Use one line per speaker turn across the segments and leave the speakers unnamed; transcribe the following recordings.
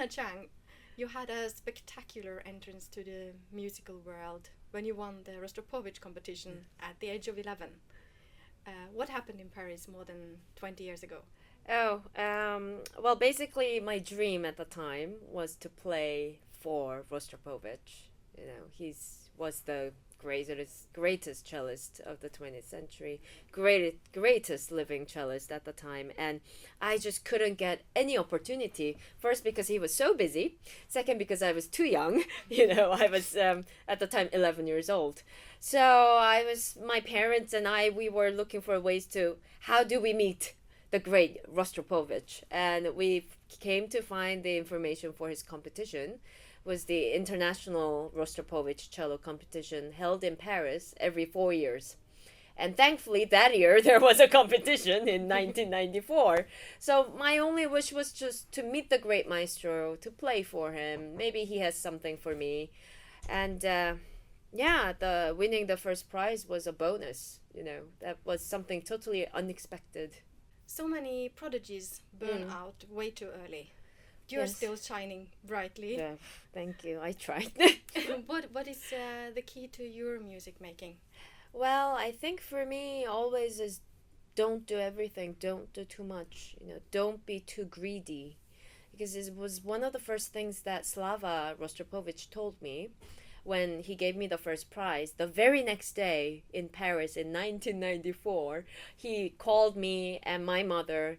Anna Chang, you had a spectacular entrance to the musical world when you won the Rostropovich competition at the age of 11. What happened in Paris more than 20 years ago?
Well, basically, my dream at the time was to play for Rostropovich. He's was the greatest cellist of the 20th century, greatest living cellist at the time, and I just couldn't get any opportunity. First, because he was so busy. Second, because I was too young. I was at the time 11 years old. So my parents and we were looking for ways to how do we meet the great Rostropovich, and we came to find the information for his competition was the international Rostropovich cello competition held in Paris every 4 years. And thankfully, that year there was a competition in 1994. So my only wish was just to meet the great maestro, to play for him. Maybe he has something for me. And the winning the first prize was a bonus. That was something totally unexpected.
So many prodigies burn out way too early. You're
Yes.
still shining brightly.
Yeah, thank you. I tried.
What is the key to your music making?
Well, I think for me, always is don't do everything, don't do too much, don't be too greedy. Because it was one of the first things that Slava Rostropovich told me when he gave me the first prize. The very next day in Paris in 1994, he called me and my mother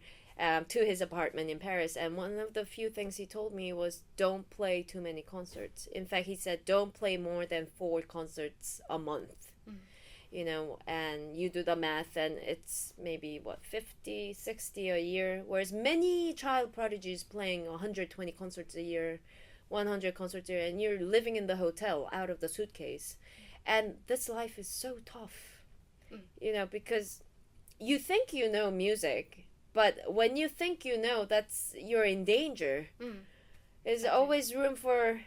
to his apartment in Paris, and one of the few things he told me was don't play too many concerts. In fact, he said don't play more than 4 concerts a month. And you do the math, and it's maybe 50, 60 a year, whereas many child prodigies playing 120 concerts a year, 100 concerts a year, and you're living in the hotel out of the suitcase. And this life is so tough, because you think you know music, but when you think you're in danger. There's always room for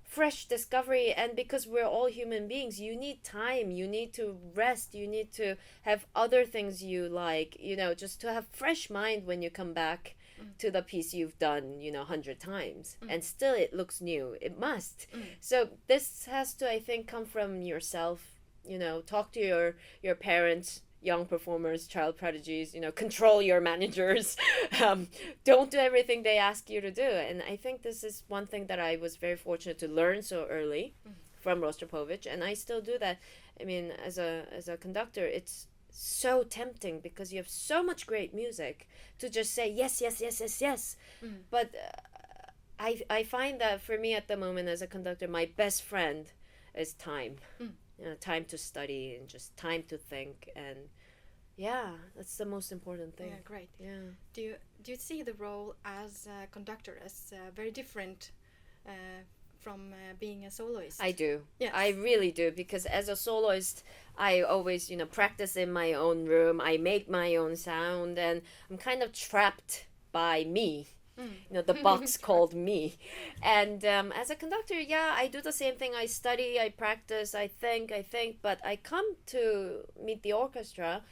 fresh discovery, and because we're all human beings, you need time, you need to rest, you need to have other things you like, just to have fresh mind when you come back to the piece you've done 100 times, and still it looks new. It must. So this has to, I think, come from yourself. Talk to your parents, young performers, child prodigies, control your managers. Don't do everything they ask you to do. And I think this is one thing that I was very fortunate to learn so early from Rostropovich, and I still do that. I mean, as a conductor, it's so tempting because you have so much great music to just say yes, yes, yes, yes, yes. But I find that for me at the moment as a conductor, my best friend is time. Time to study and just time to think, and that's the most important thing.
Yeah, great.
Yeah.
Do you see the role as a conductor as very different from being a soloist?
I do.
Yes.
I really do, because as a soloist, I always, practice in my own room. I make my own sound, and I'm kind of trapped by me. The box called me. And as a conductor, I do the same thing. I study, I practice, I think, but I come to meet the orchestra,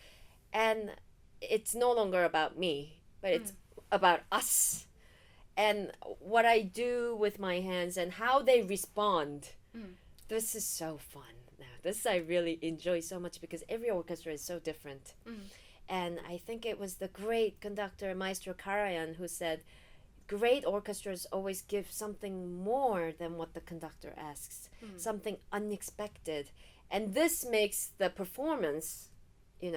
and it's no longer about me, but it's about us. And what I do with my hands and how they respond. This is so fun. Now, this I really enjoy so much, because every orchestra is so different. And I think it was the great conductor, Maestro Karajan, who said, great orchestras always give something more than what the conductor asks, something unexpected. And this makes the performance,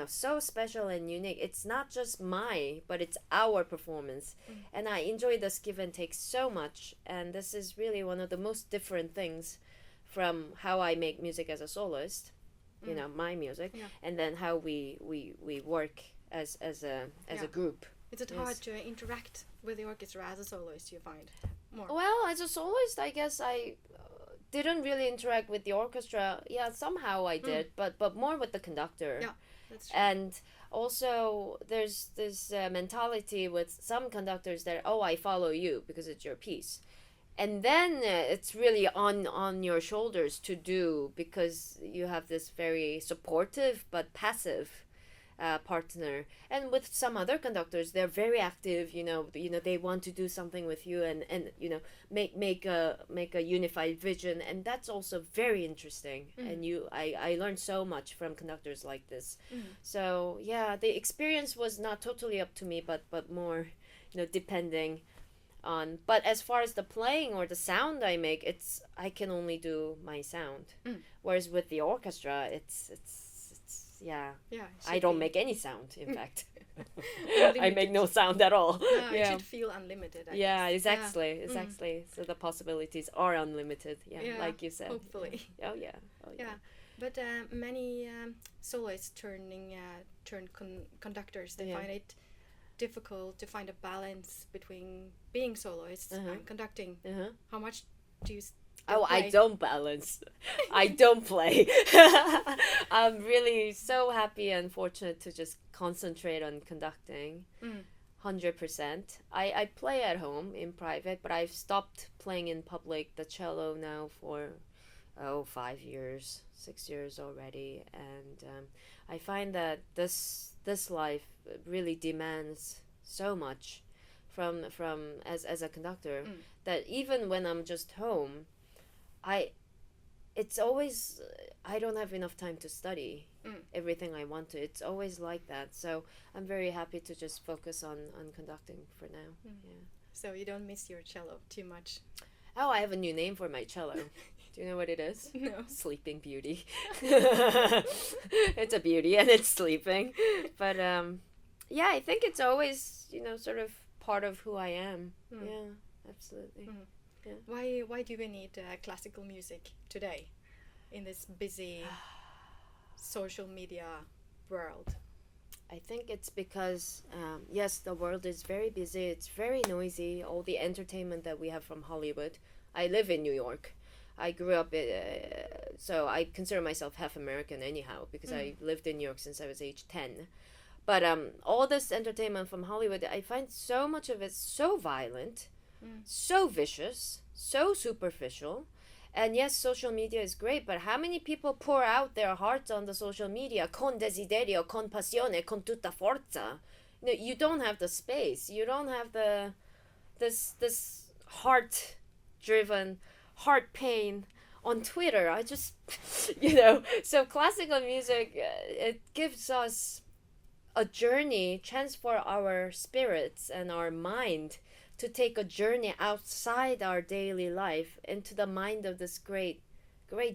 so special and unique. It's not just but it's our performance. And I enjoy this give and take so much. And this is really one of the most different things from how I make music as a soloist, my music, and then how we work as a group.
Is it hard to interact with the orchestra as a soloist, you find? More?
Well, as a soloist, I guess I didn't really interact with the orchestra. Yeah, somehow I did, but more with the conductor.
Yeah, that's true.
And also, there's this mentality with some conductors that, I follow you because it's your piece. And then it's really on your shoulders to do, because you have this very supportive but passive partner. And with some other conductors, they're very active. They want to do something with you, and make a unified vision, and that's also very interesting. And I learned so much from conductors like this. So yeah, the experience was not totally up to me, but more, depending on. But as far as the playing or the sound I make, I can only do my sound. Whereas with the orchestra, it's yeah.
Yeah,
I don't make any sound, in fact. I
Unlimited.
make no sound at all.
Yeah, it
Yeah.
should feel unlimited. I
Yeah,
guess.
exactly. So the possibilities are unlimited. Yeah,
Yeah,
like you said.
hopefully.
Yeah. Oh yeah. Oh yeah.
Yeah, but many soloists turn conductors. They
Yeah.
find it difficult to find a balance between being soloists and conducting.
Uh-huh.
How much do you?
Oh, I
play?
don't balance. I don't play. I'm really so happy and fortunate to just concentrate on conducting. 100%. I play at home in private, but I've stopped playing in public the cello now for 5 years, 6 years already, and I find that this life really demands so much from as a conductor that even when I'm just home, it's always I don't have enough time to study everything I want to. It's always like that. So I'm very happy to just focus on conducting for now. Yeah.
So you don't miss your cello too much.
Oh, I have a new name for my cello. Do you know what it is?
No.
Sleeping Beauty. It's a beauty and it's sleeping. But yeah, I think it's always, sort of part of who I am. Yeah, absolutely. Yeah.
Why do we need classical music today in this busy social media world?
I think it's because, yes, the world is very busy. It's very noisy. All the entertainment that we have from Hollywood. I live in New York. I grew up, so I consider myself half American anyhow, because I lived in New York since I was age 10. But all this entertainment from Hollywood, I find so much of it so violent, so vicious, so superficial. And yes, social media is great, but how many people pour out their hearts on the social media? Con desiderio, con passione, con tutta forza. You don't have the space. You don't have this heart-driven, heart pain on Twitter. I just, So classical music, it gives us a journey, chance for our spirits and our mind to take a journey outside our daily life into the mind of this great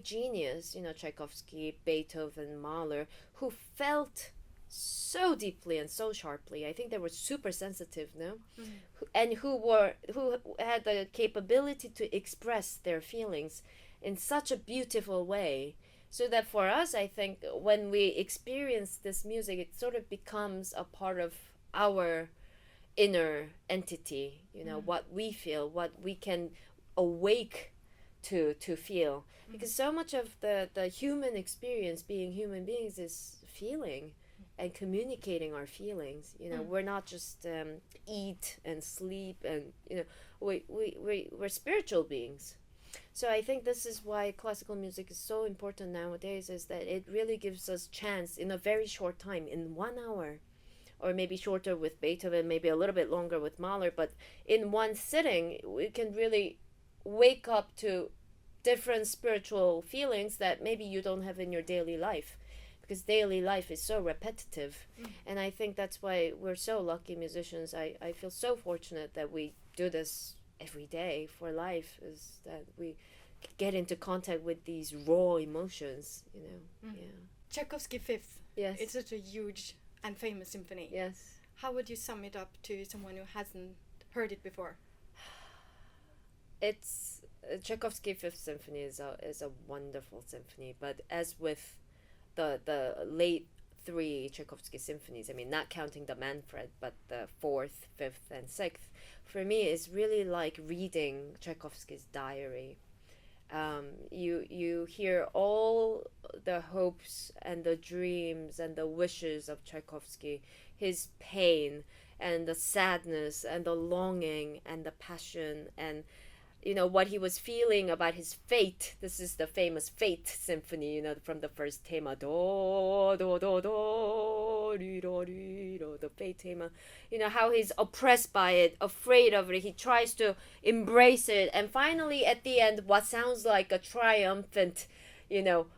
genius, Tchaikovsky, Beethoven, Mahler, who felt so deeply and so sharply. I think they were super sensitive, no? And who had the capability to express their feelings in such a beautiful way. So that for us, I think when we experience this music, it sort of becomes a part of our inner entity, what we feel, what we can awake to feel. Because so much of the human experience, being human beings, is feeling and communicating our feelings. We're not just eat and sleep, and we're spiritual beings. So I think this is why classical music is so important nowadays, is that it really gives us chance in a very short time, in 1 hour, or maybe shorter with Beethoven, maybe a little bit longer with Mahler, but in one sitting, we can really wake up to different spiritual feelings that maybe you don't have in your daily life, because daily life is so repetitive. And I think that's why we're so lucky musicians. I feel so fortunate that we do this every day for life, is that we get into contact with these raw emotions, Yeah.
Tchaikovsky Fifth.
Yes.
It's such a huge and famous symphony.
Yes.
How would you sum it up to someone who hasn't heard it before?
It's Tchaikovsky Fifth Symphony is a wonderful symphony, but as with the late 3 Tchaikovsky symphonies, I mean, not counting the Manfred, but the 4th, 5th, and 6th, for me is really like reading Tchaikovsky's diary. You hear all the hopes and the dreams and the wishes of Tchaikovsky, his pain and the sadness and the longing and the passion, and what he was feeling about his fate. This is the famous Fate Symphony, from the first thema, do, do, do, do, do, do, do, the Fate thema. How he's oppressed by it, afraid of it. He tries to embrace it. And finally, at the end, what sounds like a triumphant,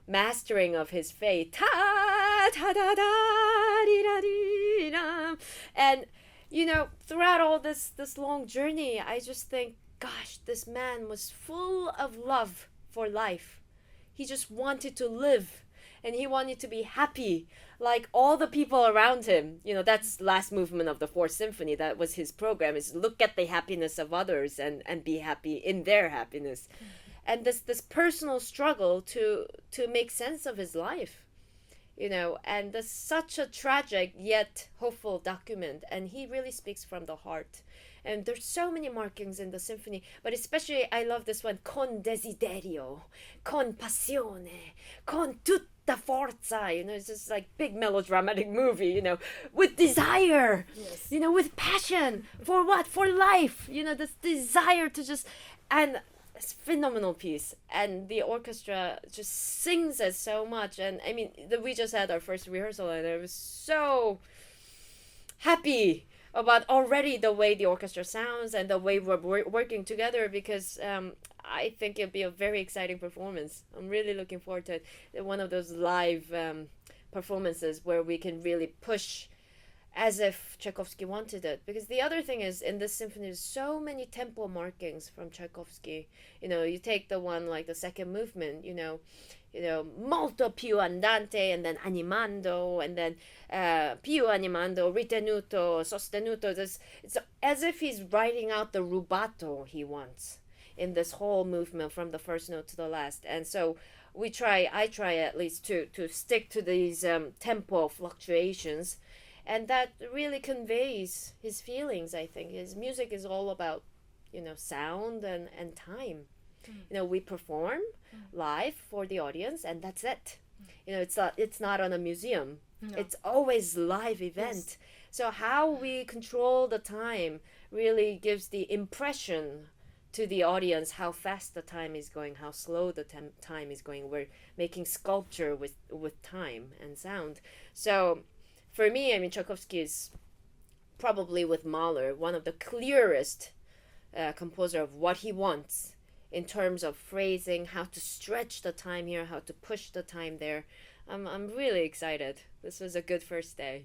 mastering of his fate. Ta, ta, da, da, di, da, di, da. And, throughout all this long journey, I just think, gosh, this man was full of love for life. He just wanted to live, and he wanted to be happy, like all the people around him. That's last movement of the Fourth Symphony. That was his program, is look at the happiness of others and be happy in their happiness. And this personal struggle to make sense of his life, and there's such a tragic yet hopeful document, and he really speaks from the heart. And there's so many markings in the symphony, but especially I love this one, con desiderio, con passione, con tutta forza. It's just like big melodramatic movie, with desire,
Yes.
With passion. For what? For life. This desire to just, and it's a phenomenal piece. And the orchestra just sings it so much. And I mean, we just had our first rehearsal, and I was so happy about already the way the orchestra sounds and the way we're working together, because I think it'll be a very exciting performance. I'm really looking forward to it. One of those live performances where we can really push as if Tchaikovsky wanted it. Because the other thing is, in this symphony, there's so many tempo markings from Tchaikovsky. You take the one like the second movement, molto più andante, and then animando, and then più animando, ritenuto, sostenuto. It's as if he's writing out the rubato he wants in this whole movement from the first note to the last. And so I try at least to stick to these tempo fluctuations, and that really conveys his feelings. I think his music is all about sound and time. We perform live for the audience, and that's it. It's not on a museum. No. It's always live event. Yes. So how we control the time really gives the impression to the audience how fast the time is going, how slow the time is going. We're making sculpture with time and sound. So for me, I mean, Tchaikovsky is probably, with Mahler, one of the clearest composer of what he wants in terms of phrasing, how to stretch the time here, how to push the time there. I'm really excited. This was a good first day.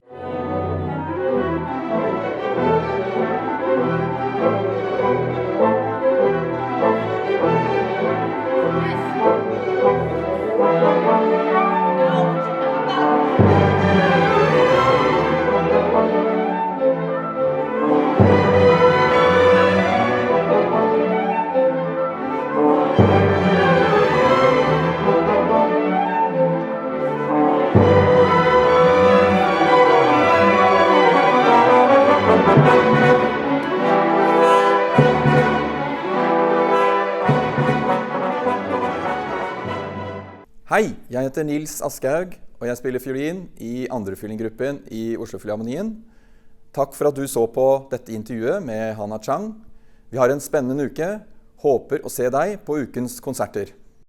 Hei, jeg heter Nils Aschehoug, og jeg spiller fiolin i andre fiolingruppen i Oslo Filharmonien. Takk for at du så på dette intervjuet med Chang. Vi har en spennende uke. Håper å se deg på ukens konserter.